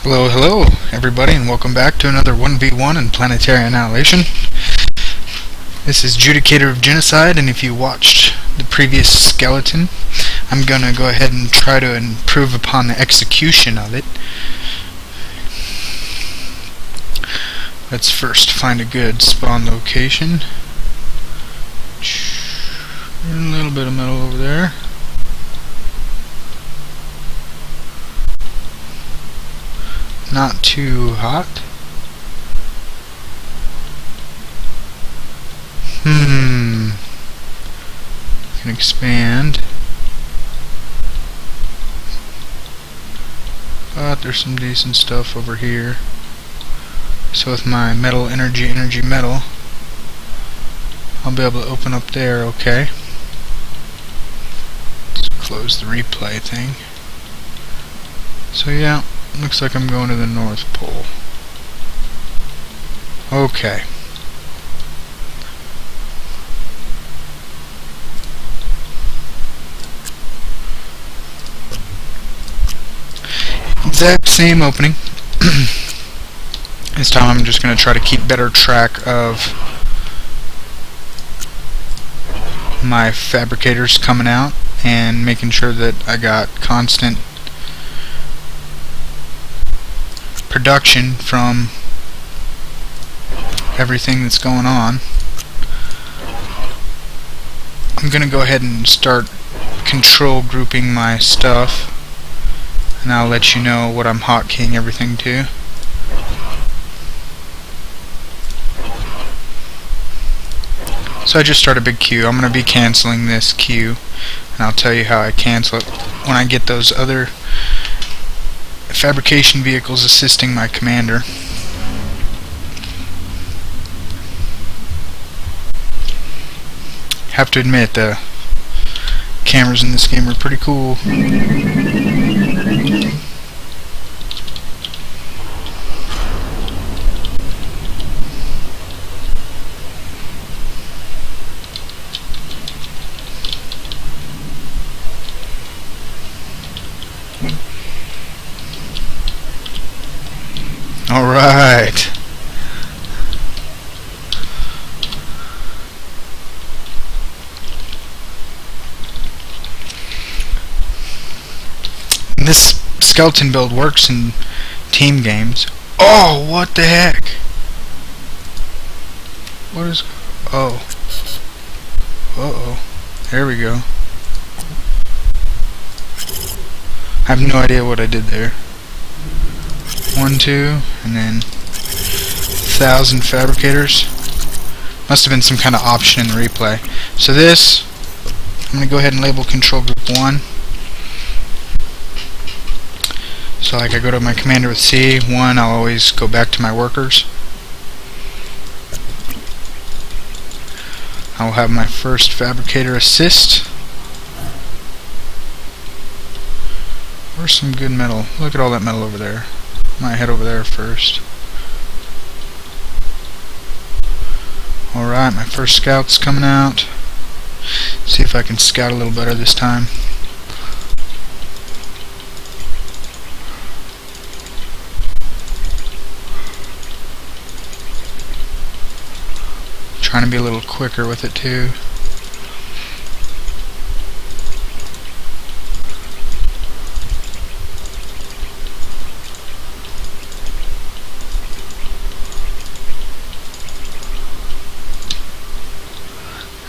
Hello, hello, everybody, and welcome back to another 1v1 in planetary annihilation. This is Judicator of Genocide, and if you watched the previous skeleton, I'm gonna go ahead and try to improve upon the execution of it. Let's first find a good spawn location. A little bit of metal over there. Not too hot. Can expand. But there's some decent stuff over here. So with my metal energy metal, I'll be able to open up there, okay. Let's close the replay thing. So yeah. Looks like I'm going to the North Pole. Okay. Exact same opening. This time I'm just going to try to keep better track of my fabricators coming out and making sure that I got constant production from everything that's going on. I'm gonna go ahead and start control grouping my stuff, and I'll let you know what I'm hotkeying everything to. So I just start a big queue. I'm gonna be canceling this queue, and I'll tell you how I cancel it when I get those other fabrication vehicles assisting my commander. Have to admit, the cameras in this game are pretty cool. Alright. This skeleton build works in team games. Oh, what the heck? What is... Oh. Uh-oh. There we go. I have no idea what I did there. 1, 2, and then 1,000 fabricators. Must have been some kind of option in the replay. So this, I'm going to go ahead and label control group 1. So like I go to my commander with C1, I'll always go back to my workers. I will have my first fabricator assist. Where's some good metal? Look at all that metal over there. Might head over there first. Alright, my first scout's coming out. See if I can scout a little better this time. Trying to be a little quicker with it too.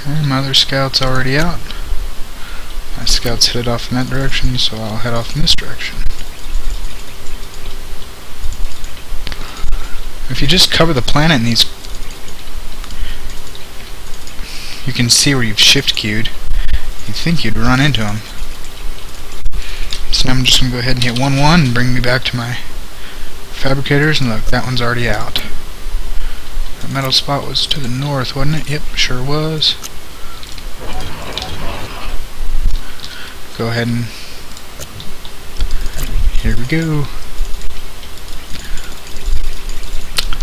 And my other scout's already out. My scout's headed off in that direction, so I'll head off in this direction. If you just cover the planet in these, you can see where you've shift queued. You'd think you'd run into them. So now I'm just going to go ahead and hit 1-1 and bring me back to my fabricators, and look, that one's already out. That metal spot was to the north, wasn't it? Yep, sure was. Go ahead and here we go.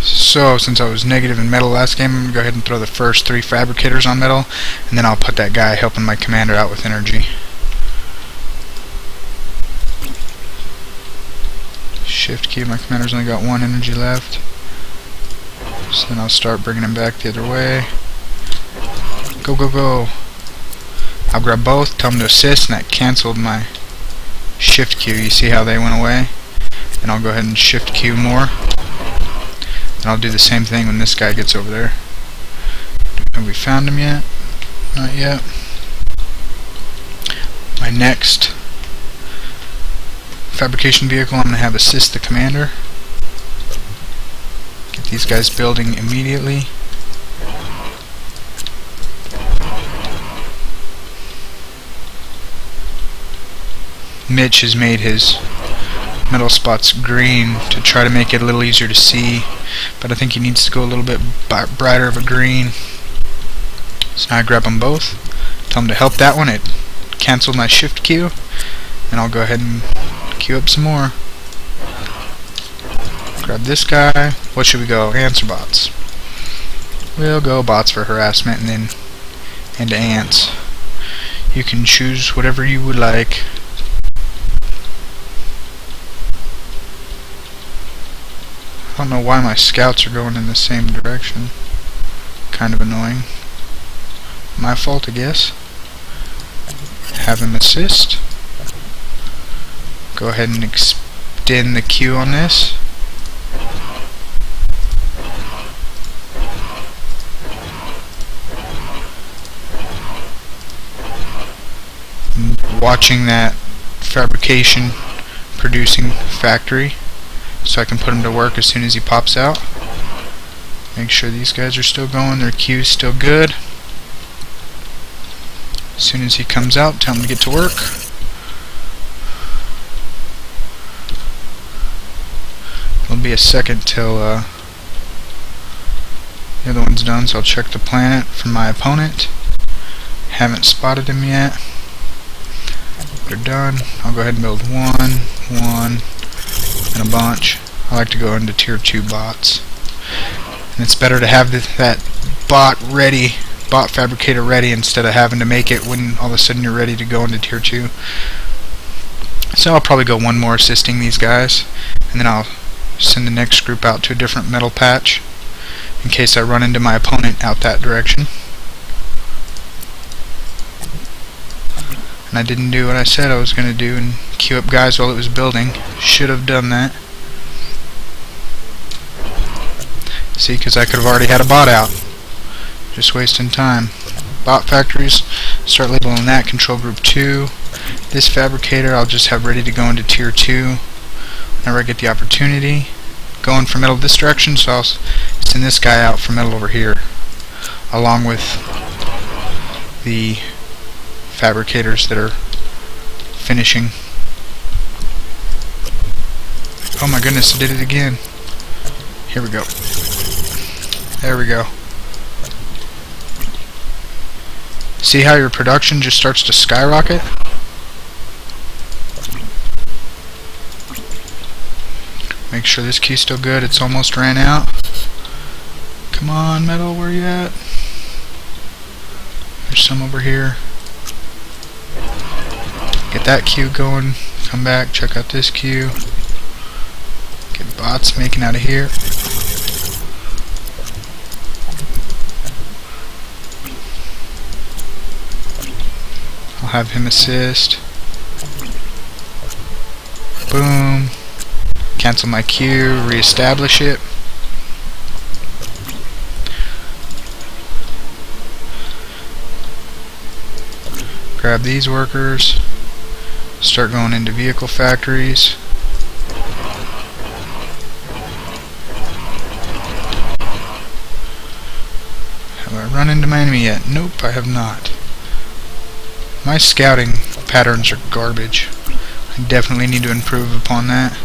So since I was negative in metal last game, I'm going to go ahead and throw the first 3 fabricators on metal, and then I'll put that guy helping my commander out with energy. shift Q. My commander's only got 1 energy left. So then I'll start bringing him back the other way. Go, go, go. I'll grab both, tell him to assist, and that canceled my shift Q. You see how they went away? And I'll go ahead and shift Q more. And I'll do the same thing when this guy gets over there. Have we found him yet? Not yet. My next fabrication vehicle, I'm going to have assist the commander. Get these guys building immediately. Mitch has made his metal spots green to try to make it a little easier to see, but I think he needs to go a little bit brighter of a green. So now I grab them both, tell him to help that one. It canceled my shift Q, and I'll go ahead and queue up some more. Grab this guy. What should we go? Ants or bots? We'll go bots for harassment and then into ants. You can choose whatever you would like. I don't know why my scouts are going in the same direction. Kind of annoying. My fault, I guess. Have him assist. Go ahead and extend the queue on this. Watching that fabrication producing factory so I can put him to work as soon as he pops out. Make sure these guys are still going, their queue's still good. As soon as he comes out, tell him to get to work. It'll be a second till the other one's done, so I'll check the planet for my opponent. Haven't spotted him yet. They're done. I'll go ahead and build one, and a bunch. I like to go into tier 2 bots. And it's better to have that bot fabricator ready instead of having to make it when all of a sudden you're ready to go into tier 2. So I'll probably go one more assisting these guys, and then I'll send the next group out to a different metal patch in case I run into my opponent out that direction. And I didn't do what I said I was going to do and queue up guys while it was building. Should have done that. See, because I could have already had a bot out. Just wasting time. Bot factories, start labeling that. Control group 2. This fabricator I'll just have ready to go into tier 2 whenever I get the opportunity. Going for metal this direction, so I'll send this guy out for metal over here, along with the fabricators that are finishing. Oh my goodness, I did it again. Here we go. There we go. See how your production just starts to skyrocket? Make sure this key's still good. It's almost ran out. Come on, metal, where you at? There's some over here. Get that queue going. Come back, check out this queue. Get bots making out of here. I'll have him assist. Boom. Cancel my queue, reestablish it. Grab these workers. Start going into vehicle factories. Have I run into my enemy yet? Nope, I have not. My scouting patterns are garbage. I definitely need to improve upon that.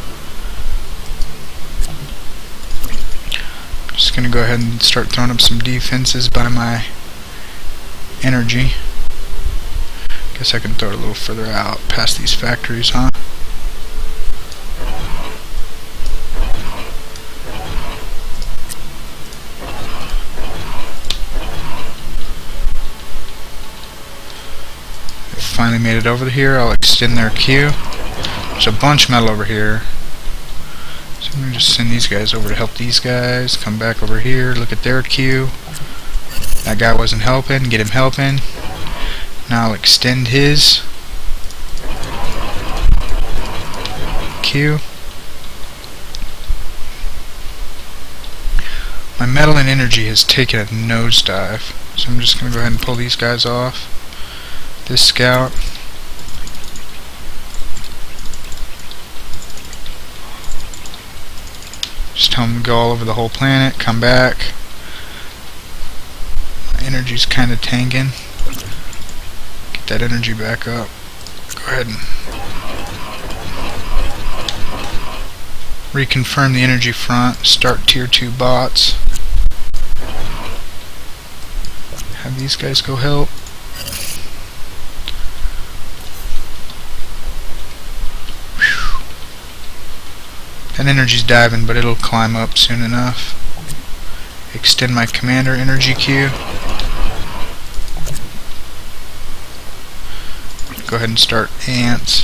Just gonna go ahead and start throwing up some defenses by my energy. Guess I can throw it a little further out past these factories, huh? Finally made it over here. I'll extend their queue. There's a bunch of metal over here. So I'm going to just send these guys over to help these guys. Come back over here, look at their queue. That guy wasn't helping, get him helping. Now I'll extend his queue. My metal and energy has taken a nosedive, so I'm just going to go ahead and pull these guys off. This scout. Just tell him to go all over the whole planet, come back. My energy's kind of tanking. Get that energy back up. Go ahead and reconfirm the energy front. Start tier 2 bots. Have these guys go help. Whew. That energy's diving, but it'll climb up soon enough. Extend my commander energy queue. Go ahead and start ants.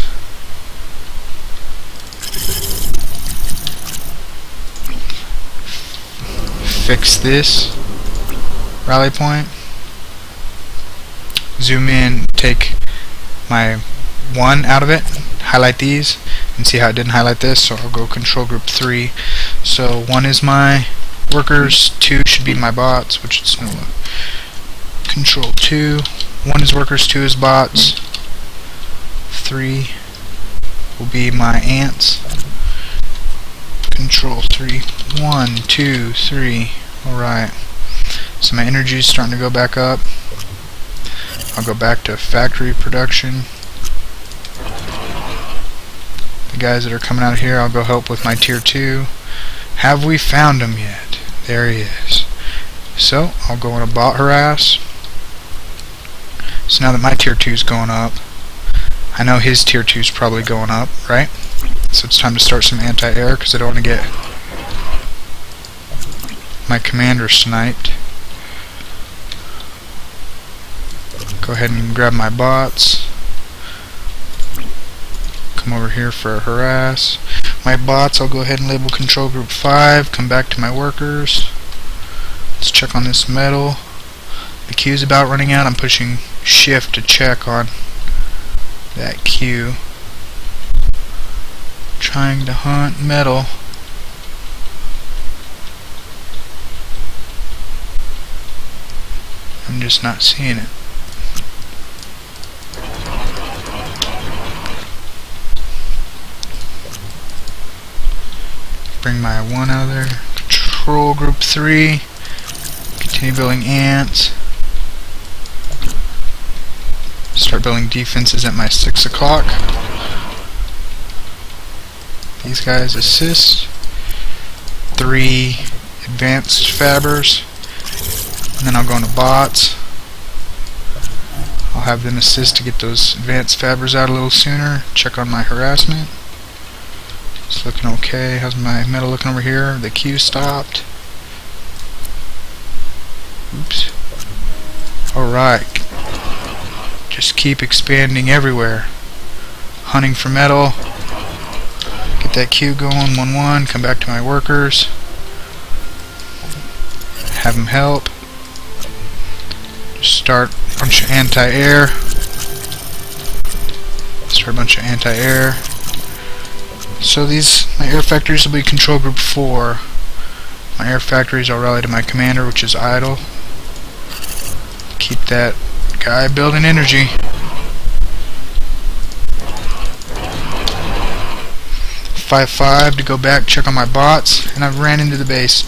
Fix this rally point. Zoom in, take my 1 out of it, highlight these, and see how it didn't highlight this. So I'll go control group 3. So 1 is my workers, 2 should be my bots, which is control 2. 1 is workers, 2 is bots, 3 will be my ants. Control 3. 1, 2, 3. Alright. So my energy is starting to go back up. I'll go back to factory production. The guys that are coming out of here, I'll go help with my tier 2. Have we found him yet? There he is. So I'll go on a bot harass. So now that my tier 2 is going up, I know his tier 2 is probably going up, right? So it's time to start some anti-air because I don't want to get my commander sniped. Go ahead and grab my bots. Come over here for a harass. My bots, I'll go ahead and label control group 5. Come back to my workers. Let's check on this metal. The queue's about running out. I'm pushing shift to check on that queue. Trying to hunt metal. I'm just not seeing it. Bring my 1 out of there. Control group 3. Continue building ants. Start building defenses at my 6 o'clock. These guys assist. 3 advanced fabbers. And then I'll go into bots. I'll have them assist to get those advanced fabbers out a little sooner. Check on my harassment. It's looking okay. How's my metal looking over here? The queue stopped. Oops. Alright. Just keep expanding everywhere. Hunting for metal. Get that queue going. 1-1. Come back to my workers. Have them help. Just start a bunch of anti-air. Start a bunch of anti-air. So these, my air factories will be control group 4. My air factories I'll rally to my commander, which is idle. Keep that guy building energy. Five to go back, check on my bots, and I've ran into the base.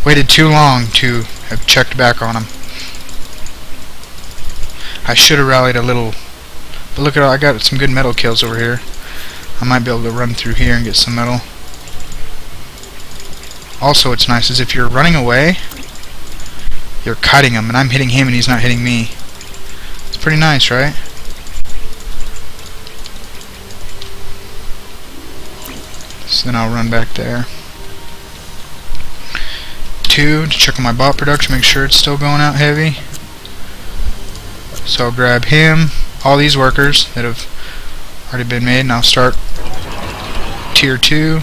Waited too long to have checked back on them. I should have rallied a little, but look at all, I got some good metal kills over here. I might be able to run through here and get some metal. Also, what's nice is if you're running away, you're cutting him, and I'm hitting him and he's not hitting me. It's pretty nice, right? So then I'll run back there. 2 to check on my bot production, make sure it's still going out heavy. So I'll grab him, all these workers that have already been made, and I'll start tier 2.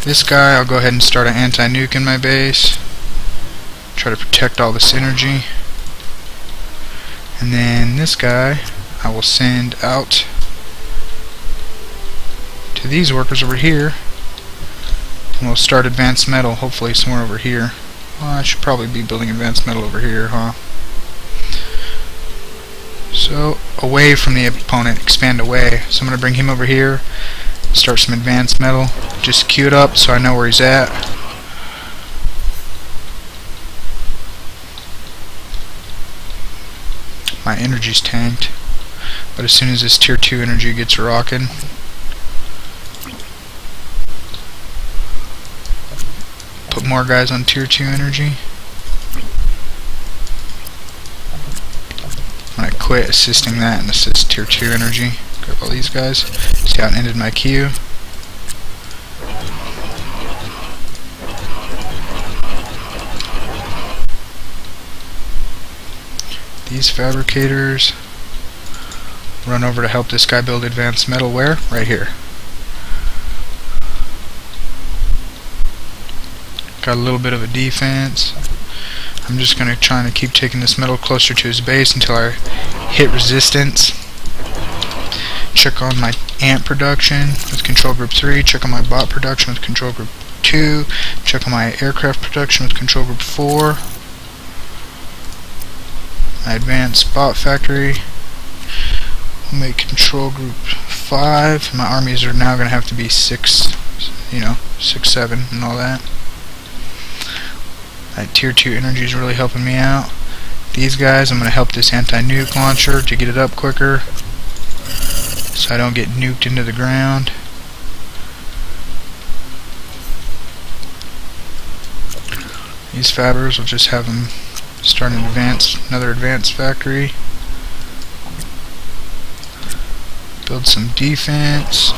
This guy, I'll go ahead and start an anti-nuke in my base. Try to protect all this energy. And then this guy, I will send out to these workers over here. And we'll start advanced metal, hopefully somewhere over here. Well, I should probably be building advanced metal over here, huh? So, away from the opponent, expand away. So I'm going to bring him over here, start some advanced metal. Just queue it up so I know where he's at. My energy's tanked, but as soon as this tier 2 energy gets rocking, put more guys on tier 2 energy. I'm gonna quit assisting that and assist tier 2 energy. Grab all these guys. See how it ended my queue. These fabricators run over to help this guy build advanced metal. Where? Right here. Got a little bit of a defense. I'm just going to try and keep taking this metal closer to his base until I hit resistance. Check on my ant production with control group 3. Check on my bot production with control group 2. Check on my aircraft production with control group 4. My advanced bot factory. I'll make control group 5. My armies are now going to have to be 6, 6, 7 and all that. That tier 2 energy is really helping me out. These guys, I'm going to help this anti-nuke launcher to get it up quicker so I don't get nuked into the ground. These fabbers, will just have them start another advanced factory. Build some defense.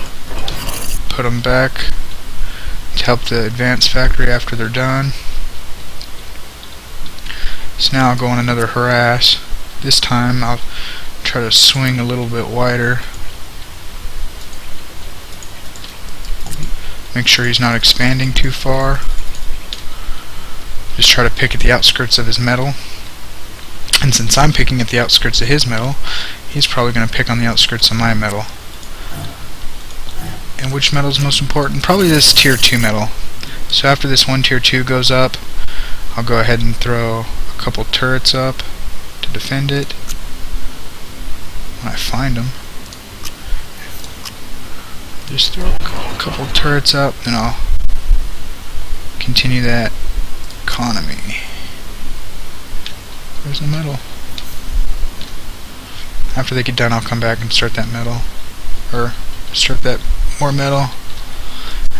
Put them back to help the advanced factory after they're done. So now I'll go on another harass. This time I'll try to swing a little bit wider. Make sure he's not expanding too far. Just try to pick at the outskirts of his metal. And since I'm picking at the outskirts of his metal, he's probably going to pick on the outskirts of my metal. And which metal is most important? Probably this tier 2 metal. So after this one tier 2 goes up, I'll go ahead and throw a couple turrets up to defend it. When I find them, just throw a couple turrets up, and I'll continue that economy. Where's the metal? After they get done, I'll come back and start that metal, or start that more metal.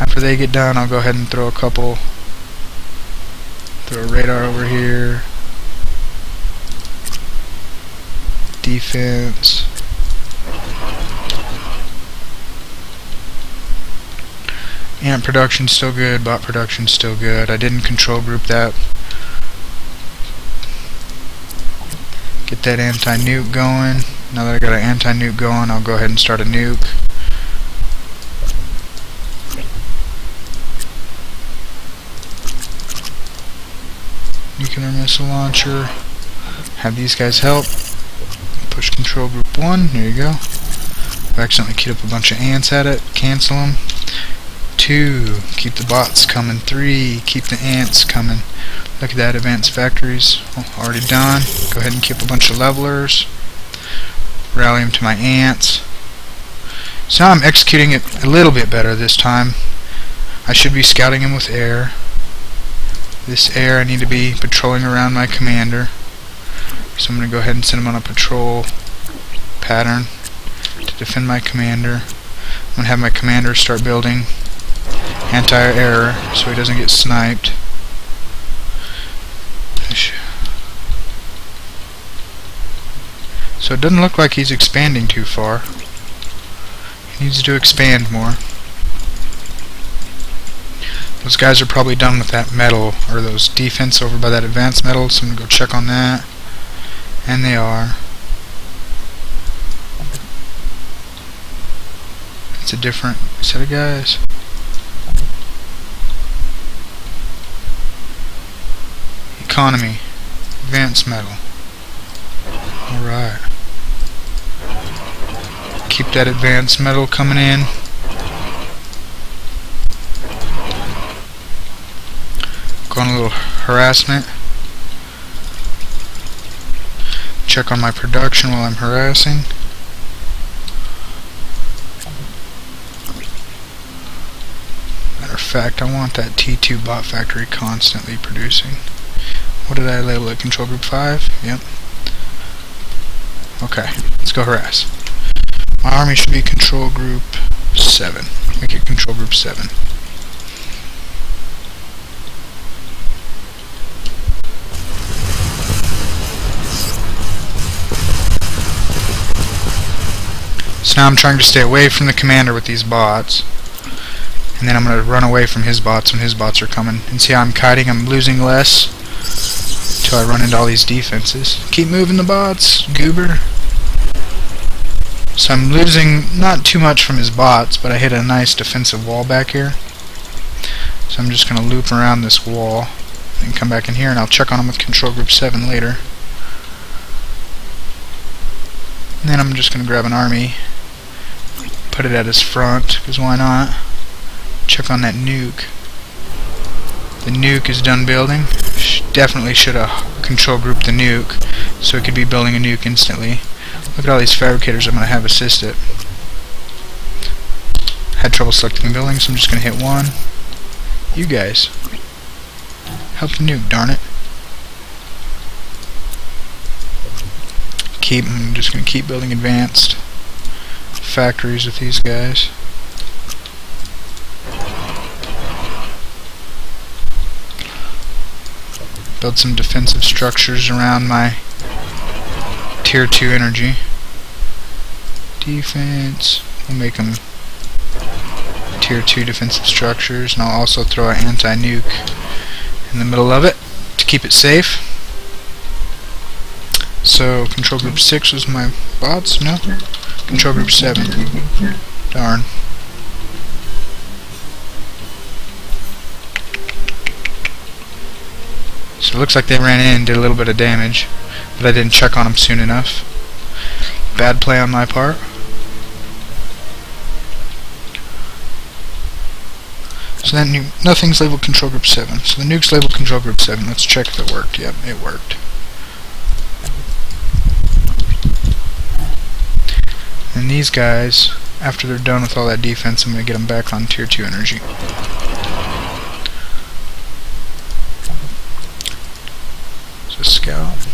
After they get done, I'll go ahead and throw a radar over here. Defense. Ant production's still good, bot production's still good. I didn't control group that. Get that anti-nuke going. Now that I got an anti-nuke going, I'll go ahead and start a nuke. Nuclear missile launcher. Have these guys help. Push control group 1. There you go. I accidentally queued up a bunch of ants at it. Cancel them. 2. Keep the bots coming. 3. Keep the ants coming. Look at that. Advanced factories. Already done. Go ahead and keep a bunch of levelers. Rally them to my ants. So now I'm executing it a little bit better this time. I should be scouting him with air. This air, I need to be patrolling around my commander. So I'm going to go ahead and send him on a patrol pattern to defend my commander. I'm going to have my commander start building anti-air so he doesn't get sniped. So it doesn't look like he's expanding too far. He needs to expand more. Those guys are probably done with that metal, or those defense over by that advanced metal, so I'm going to go check on that. And they are. It's a different set of guys. economy. Advanced metal. Alright. Keep that advanced metal coming in. Go on a little harassment. Check on my production while I'm harassing. Matter of fact, I want that T2 bot factory constantly producing. What did I label it? Control group 5? Yep. Okay, let's go harass. My army should be control group 7. Make it control group 7. So now I'm trying to stay away from the commander with these bots. And then I'm going to run away from his bots when his bots are coming. And see how I'm kiting? I'm losing less until I run into all these defenses. Keep moving the bots, goober. So I'm losing not too much from his bots, but I hit a nice defensive wall back here. So I'm just going to loop around this wall and come back in here, and I'll check on him with control group 7 later. And then I'm just going to grab an army, put it at his front, because why not? Check on that nuke. The nuke is done building. Definitely should have control grouped the nuke, so it could be building a nuke instantly. Look at all these fabricators I'm going to have assist it. Had trouble selecting the building, so I'm just going to hit 1. You guys. Help the nuke, darn it. I'm just going to keep building advanced factories with these guys. Build some defensive structures around my tier 2 energy. Defense. We'll make them tier 2 defensive structures, and I'll also throw an anti-nuke in the middle of it to keep it safe. So control group 6 was my bots? No? Control group 7. Darn. So it looks like they ran in and did a little bit of damage, but I didn't check on them soon enough. Bad play on my part. So that nothing's labeled control group 7. So the nuke's labeled control group 7. Let's check if it worked. Yep, it worked. And these guys, after they're done with all that defense, I'm going to get them back on tier 2 energy. So scout.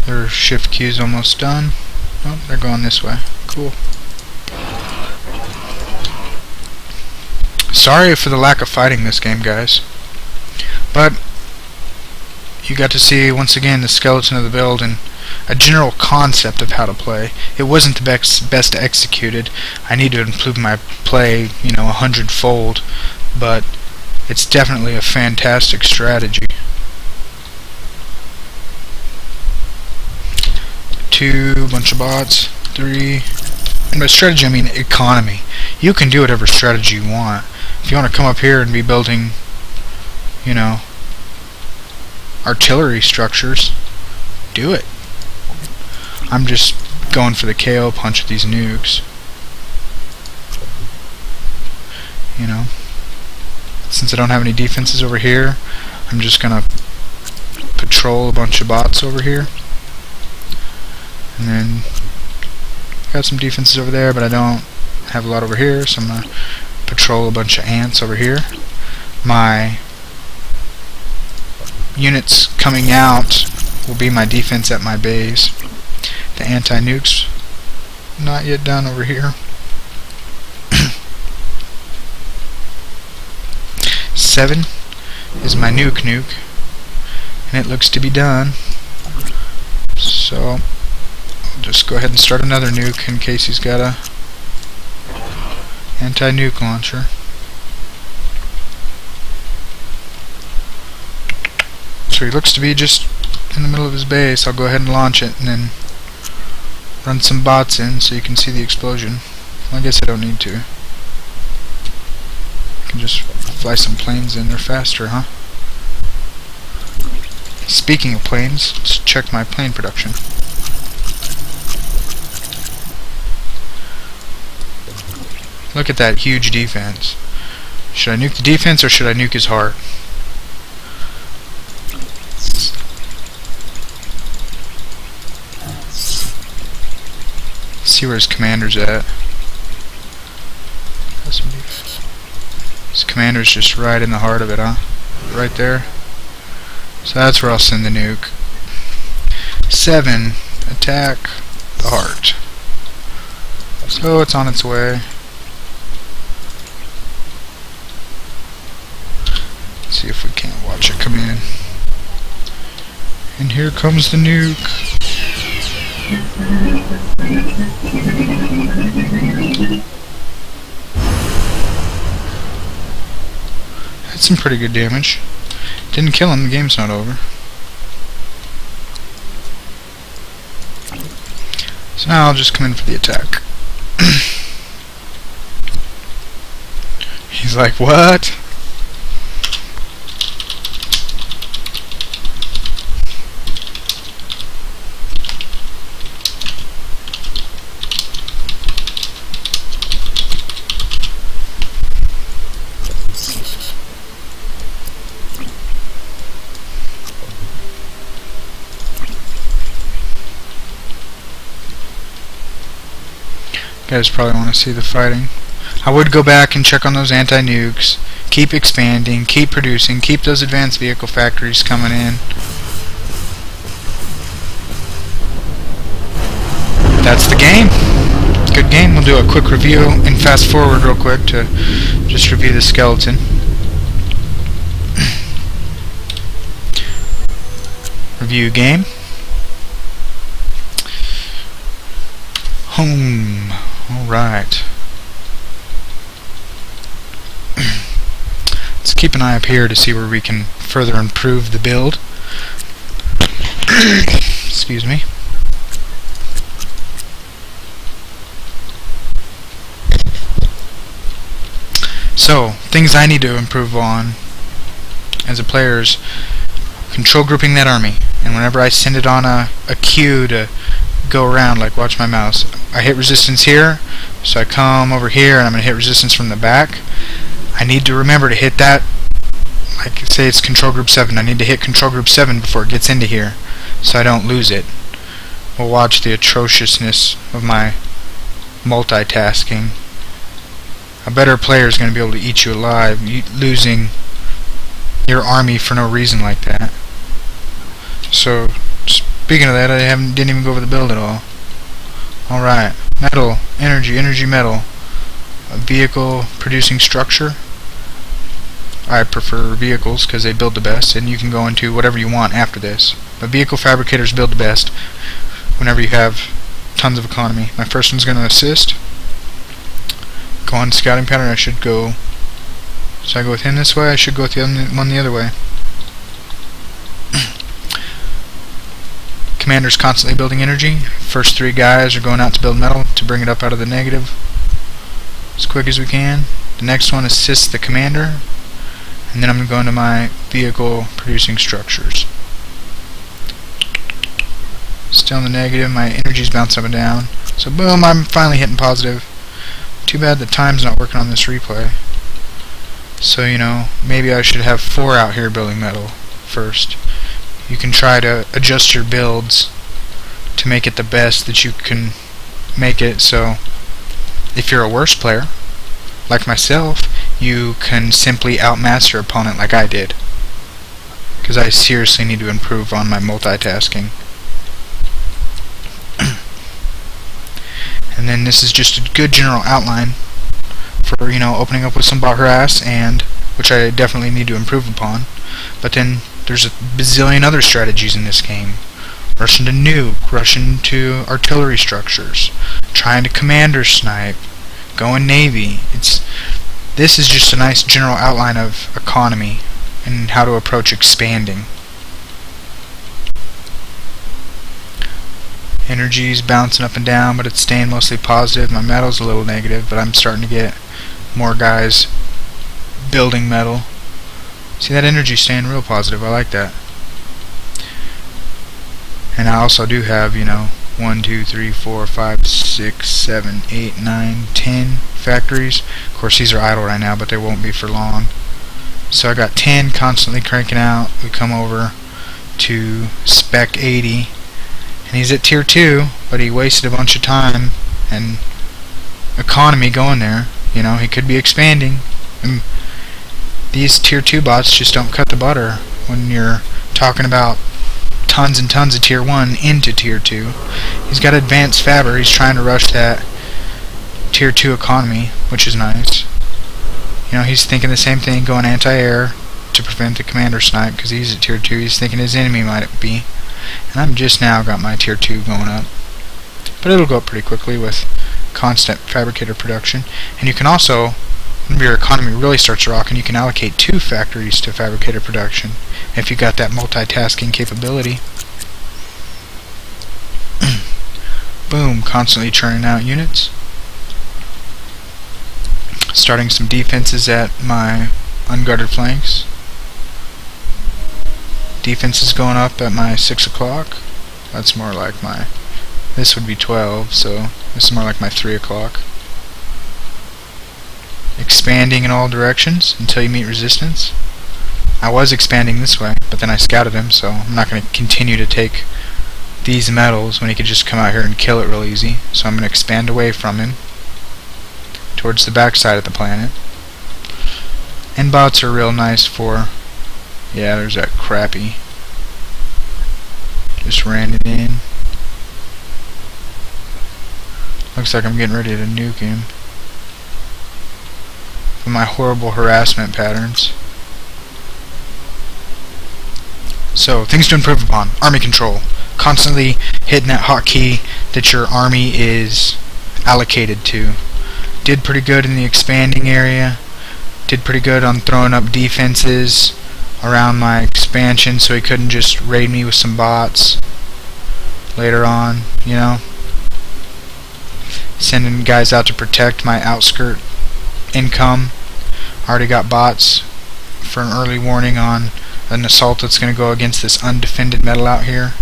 Their shift queue's almost done. Oh, they're going this way. Cool. Sorry for the lack of fighting this game, guys. But you got to see, once again, the skeleton of the build and a general concept of how to play. It wasn't the best executed. I need to improve my play, 100-fold, but it's definitely a fantastic strategy. 2, bunch of bots, 3, and by strategy I mean economy. You can do whatever strategy you want. If you want to come up here and be building, artillery structures, do it. I'm just going for the KO punch with these nukes. Since I don't have any defenses over here, I'm just gonna patrol a bunch of bots over here. And then got some defenses over there, but I don't have a lot over here, so I'm gonna patrol a bunch of ants over here. My units coming out will be my defense at my base. The anti-nukes not yet done over here. 7 is my nuke, and it looks to be done. So I'll just go ahead and start another nuke in case he's got a anti-nuke launcher. So he looks to be just in the middle of his base. I'll go ahead and launch it, and then run some bots in so you can see the explosion. Well, I guess I don't need to. I can just fly some planes in. They're faster, huh? Speaking of planes, let's check my plane production. Look at that huge defense. Should I nuke the defense or should I nuke his heart? See where his commander's at. His commander's just right in the heart of it, huh? Right there. So that's where I'll send the nuke. 7. Attack the heart. So it's on its way. Let's see if we can't watch it come in. And here comes the nuke. Had some pretty good damage. Didn't kill him, the game's not over. So now I'll just come in for the attack. He's like, what? You guys probably want to see the fighting. I would go back and check on those anti-nukes, keep expanding, keep producing, keep those advanced vehicle factories coming in. That's the game. Good game. We'll do a quick review and fast forward real quick to just review the skeleton. Review game. Home. Alright. Let's keep an eye up here to see where we can further improve the build. Excuse me. So, things I need to improve on as a player is control grouping that army. And whenever I send it on a queue to go around, like watch my mouse, I hit resistance here, so I come over here and I'm going to hit resistance from the back. I need to remember to hit that, like say it's control group 7, I need to hit control group 7 before it gets into here, so I don't lose it. We'll watch the atrociousness of my multitasking. A better player is going to be able to eat you alive, losing your army for no reason like that. So, speaking of that, I didn't even go over the build at all. Alright, metal, energy, metal. A vehicle producing structure. I prefer vehicles because they build the best, and you can go into whatever you want after this. But vehicle fabricators build the best whenever you have tons of economy. My first one's going to assist. Go on scouting pattern, I should go. So I go with him this way, I should go with the other one the other way. Commander's constantly building energy. First 3 guys are going out to build metal to bring it up out of the negative as quick as we can. The next one assists the commander, and then I'm going to go into my vehicle producing structures. Still in the negative, my energy's bouncing up and down. So boom, I'm finally hitting positive. Too bad the time's not working on this replay. So, you know, maybe I should have 4 out here building metal first. You can try to adjust your builds to make it the best that you can make it, so if you're a worse player, like myself, you can simply outmaster your opponent like I did. Because I seriously need to improve on my multitasking. And then this is just a good general outline for, you know, opening up with some bot harass, and which I definitely need to improve upon. But then there's a bazillion other strategies in this game. Rushing to nuke, rushing to artillery structures, trying to commander snipe, going navy. This is just a nice general outline of economy and how to approach expanding. Energy's bouncing up and down, but it's staying mostly positive. My metal's a little negative, but I'm starting to get more guys building metal. See, that energy staying real positive. I like that. And I also do have, 1, 2, 3, 4, 5, 6, 7, 8, 9, 10 factories. Of course, these are idle right now, but they won't be for long. So I got 10 constantly cranking out. We come over to spec 80, and he's at tier 2, but he wasted a bunch of time and economy going there. He could be expanding. And these tier 2 bots just don't cut the butter when you're talking about tons and tons of tier 1 into tier 2. He's got advanced fabber. He's trying to rush that tier 2 economy, which is nice. He's thinking the same thing, going anti-air to prevent the commander snipe, because he's at tier 2. He's thinking his enemy might be. And I'm just now got my tier 2 going up. But it'll go up pretty quickly with constant fabricator production. And you can also, when your economy really starts rocking, you can allocate 2 factories to fabricator production if you got that multitasking capability. Boom, constantly churning out units. Starting some defenses at my unguarded flanks. Defense is going up at my 6 o'clock. That's more like my... This would be 12, so this is more like my 3 o'clock. Expanding in all directions until you meet resistance. I was expanding this way, but then I scouted him, so I'm not going to continue to take these metals when he could just come out here and kill it real easy. So I'm going to expand away from him towards the backside of the planet. And bots are real nice for... Yeah, there's that crappy. Just ran it in. Looks like I'm getting ready to nuke him. With my horrible harassment patterns. So, things to improve upon. Army control. Constantly hitting that hotkey that your army is allocated to. Did pretty good in the expanding area. Did pretty good on throwing up defenses around my expansion so he couldn't just raid me with some bots later on, Sending guys out to protect my outskirt income. Already got bots for an early warning on an assault that's going to go against this undefended metal out here.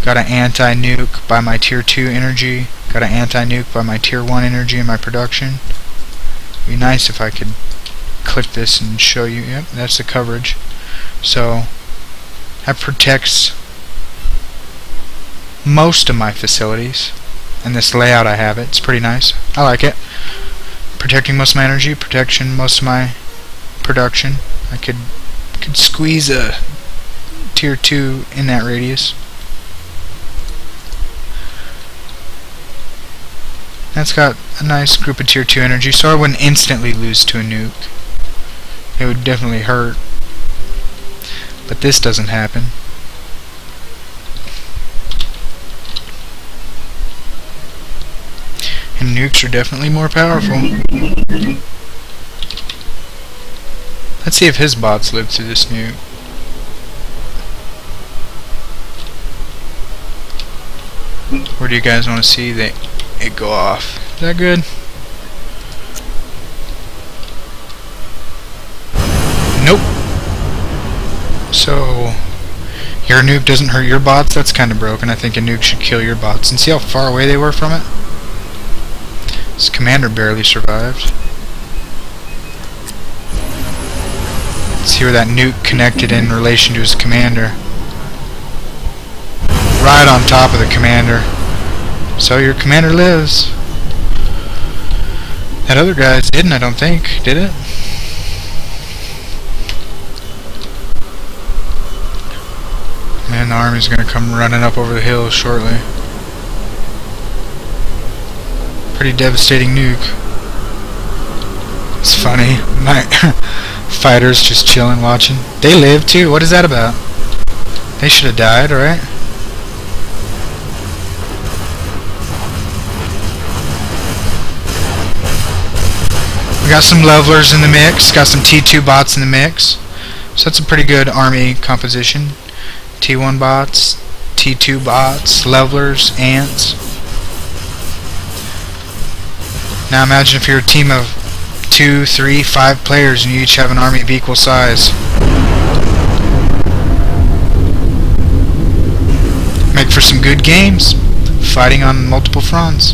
Got an anti-nuke by my tier 2 energy. Got an anti-nuke by my tier 1 energy in my production. It'd be nice if I could click this and show you. Yep, that's the coverage. So that protects most of my facilities. And this layout I have it's pretty nice. I like it. Protecting most of my energy, protection most of my production. I could squeeze a tier 2 in that radius. That's got a nice group of tier 2 energy, so I wouldn't instantly lose to a nuke. It would definitely hurt. But this doesn't happen. And nukes are definitely more powerful. Let's see if his bots live through this nuke. Where do you guys want to see it go off? Is that good? Nope. So your nuke doesn't hurt your bots? That's kind of broken. I think a nuke should kill your bots. And see how far away they were from it? This commander barely survived. Let's see where that nuke connected in relation to his commander. Right on top of the commander. So your commander lives. That other guy's didn't, I don't think. Did it? Man, the army's gonna come running up over the hill shortly. Pretty devastating nuke. It's funny. My fighters just chilling, watching. They live too. What is that about? They should have died, right? We got some levelers in the mix. Got some T2 bots in the mix. So that's a pretty good army composition. T1 bots, T2 bots, levelers, ants. Now imagine if you're a team of 2, 3, 5 players and you each have an army of equal size. Make for some good games, fighting on multiple fronts.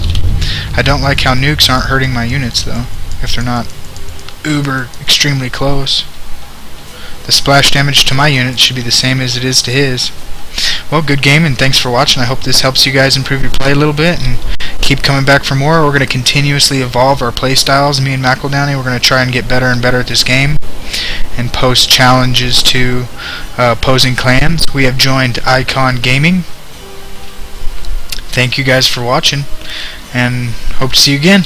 I don't like how nukes aren't hurting my units though, if they're not uber extremely close. The splash damage to my unit should be the same as it is to his. Well, good game, and thanks for watching. I hope this helps you guys improve your play a little bit, and keep coming back for more. We're going to continuously evolve our play styles. Me and McEldowney, we're going to try and get better and better at this game, and post challenges to opposing clans. We have joined Icon Gaming. Thank you guys for watching, and hope to see you again.